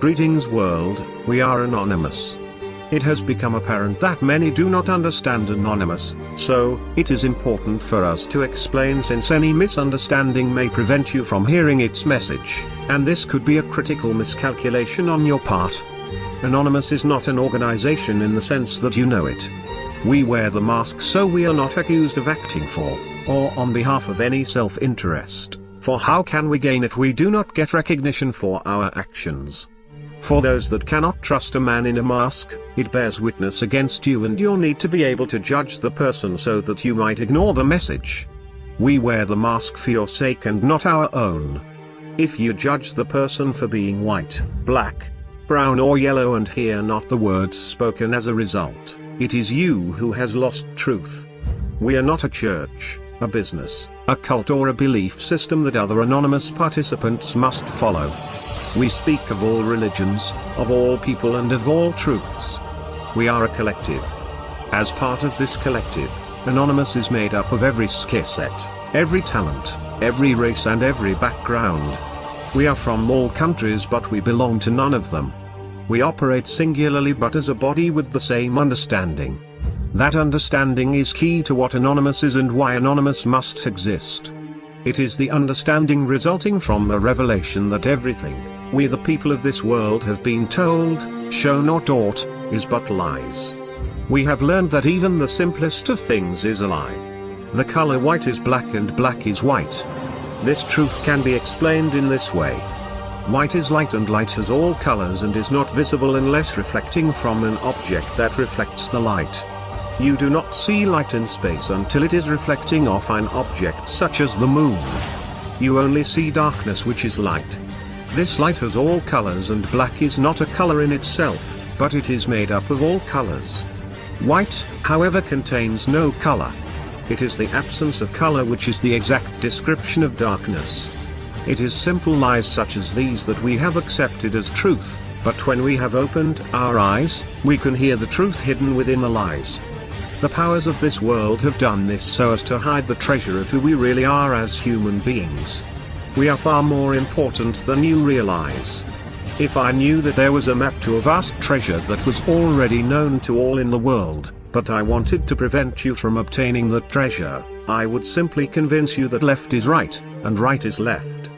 Greetings world, we are Anonymous. It has become apparent that many do not understand Anonymous, so it is important for us to explain, since any misunderstanding may prevent you from hearing its message, and this could be a critical miscalculation on your part. Anonymous is not an organization in the sense that you know it. We wear the mask so we are not accused of acting for, or on behalf of any self-interest, for how can we gain if we do not get recognition for our actions? For those that cannot trust a man in a mask, it bears witness against you, and you'll need to be able to judge the person so that you might ignore the message. We wear the mask for your sake and not our own. If you judge the person for being white, black, brown or yellow and hear not the words spoken as a result, it is you who has lost truth. We are not a church, a business, a cult or a belief system that other anonymous participants must follow. We speak of all religions, of all people and of all truths. We are a collective. As part of this collective, Anonymous is made up of every skill set, every talent, every race and every background. We are from all countries but we belong to none of them. We operate singularly but as a body with the same understanding. That understanding is key to what Anonymous is and why Anonymous must exist. It is the understanding resulting from a revelation that everything we the people of this world have been told, shown or taught, is but lies. We have learned that even the simplest of things is a lie. The color white is black and black is white. This truth can be explained in this way. White is light and light has all colors and is not visible unless reflecting from an object that reflects the light. You do not see light in space until it is reflecting off an object such as the moon. You only see darkness, which is light. This light has all colors and black is not a color in itself, but it is made up of all colors. White, however, contains no color. It is the absence of color which is the exact description of darkness. It is simple lies such as these that we have accepted as truth, but when we have opened our eyes, we can hear the truth hidden within the lies. The powers of this world have done this so as to hide the treasure of who we really are as human beings. We are far more important than you realize. If I knew that there was a map to a vast treasure that was already known to all in the world, but I wanted to prevent you from obtaining the treasure, I would simply convince you that left is right, and right is left.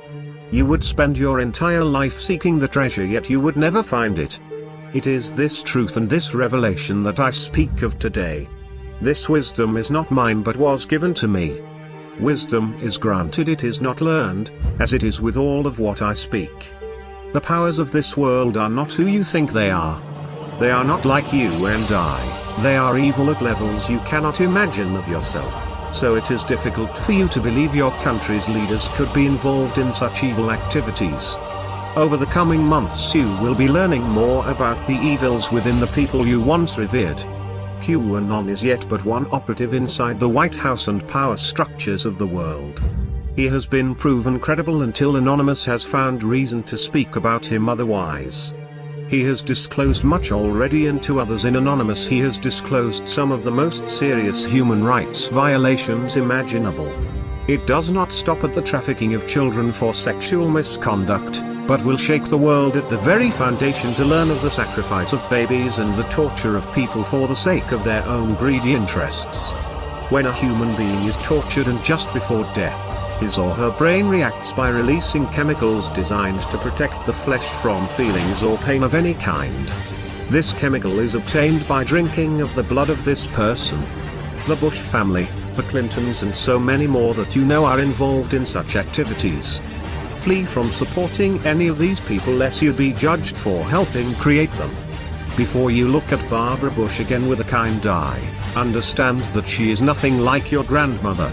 You would spend your entire life seeking the treasure, yet you would never find it. It is this truth and this revelation that I speak of today. This wisdom is not mine but was given to me. Wisdom is granted, it is not learned, as it is with all of what I speak. The powers of this world are not who you think they are. They are not like you and I, they are evil at levels you cannot imagine of yourself, so it is difficult for you to believe your country's leaders could be involved in such evil activities. Over the coming months you will be learning more about the evils within the people you once revered. QAnon is yet but one operative inside the White House and power structures of the world. He has been proven credible until Anonymous has found reason to speak about him otherwise. He has disclosed much already, and to others in Anonymous he has disclosed some of the most serious human rights violations imaginable. It does not stop at the trafficking of children for sexual misconduct, but will shake the world at the very foundation to learn of the sacrifice of babies and the torture of people for the sake of their own greedy interests. When a human being is tortured and just before death, his or her brain reacts by releasing chemicals designed to protect the flesh from feelings or pain of any kind. This chemical is obtained by drinking of the blood of this person. The Bush family, the Clintons and so many more that you know are involved in such activities. Flee from supporting any of these people lest you be judged for helping create them. Before you look at Barbara Bush again with a kind eye, understand that she is nothing like your grandmother.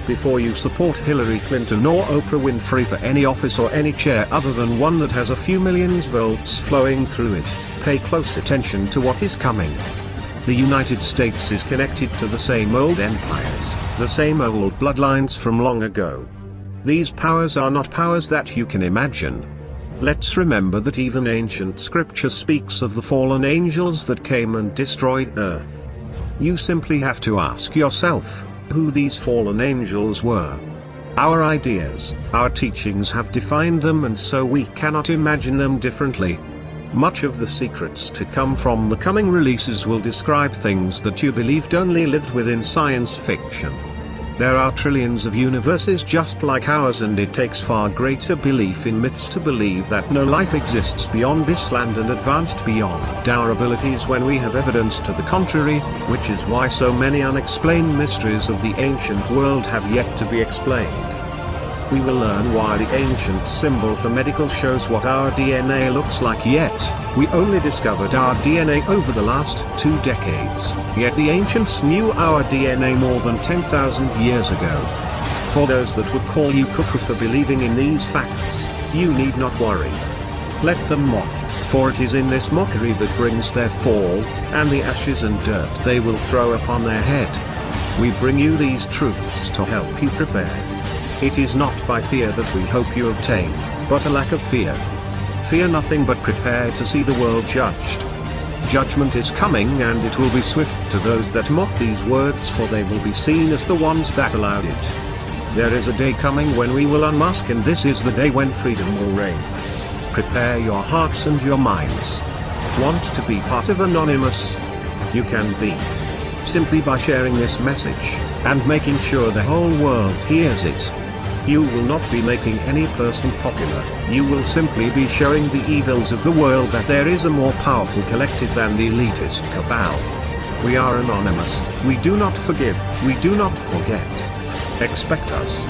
Before you support Hillary Clinton or Oprah Winfrey for any office or any chair other than one that has a few millions votes flowing through it, pay close attention to what is coming. The United States is connected to the same old empires, the same old bloodlines from long ago. These powers are not powers that you can imagine. Let's remember that even ancient scripture speaks of the fallen angels that came and destroyed Earth. You simply have to ask yourself who these fallen angels were. Our ideas, our teachings have defined them, and so we cannot imagine them differently. Much of the secrets to come from the coming releases will describe things that you believed only lived within science fiction. There are trillions of universes just like ours, and it takes far greater belief in myths to believe that no life exists beyond this land and advanced beyond our abilities when we have evidence to the contrary, which is why so many unexplained mysteries of the ancient world have yet to be explained. We will learn why the ancient symbol for medical shows what our DNA looks like, yet we only discovered our DNA over the last 2 decades, yet the ancients knew our DNA more than 10,000 years ago. For those that would call you cuckoo for believing in these facts, you need not worry. Let them mock, for it is in this mockery that brings their fall, and the ashes and dirt they will throw upon their head. We bring you these truths to help you prepare. It is not by fear that we hope you obtain, but a lack of fear. Fear nothing but prepare to see the world judged. Judgment is coming, and it will be swift to those that mock these words, for they will be seen as the ones that allowed it. There is a day coming when we will unmask, and this is the day when freedom will reign. Prepare your hearts and your minds. Want to be part of Anonymous? You can be. Simply by sharing this message, and making sure the whole world hears it. You will not be making any person popular, you will simply be showing the evils of the world that there is a more powerful collective than the elitist cabal. We are anonymous, we do not forgive, we do not forget. Expect us.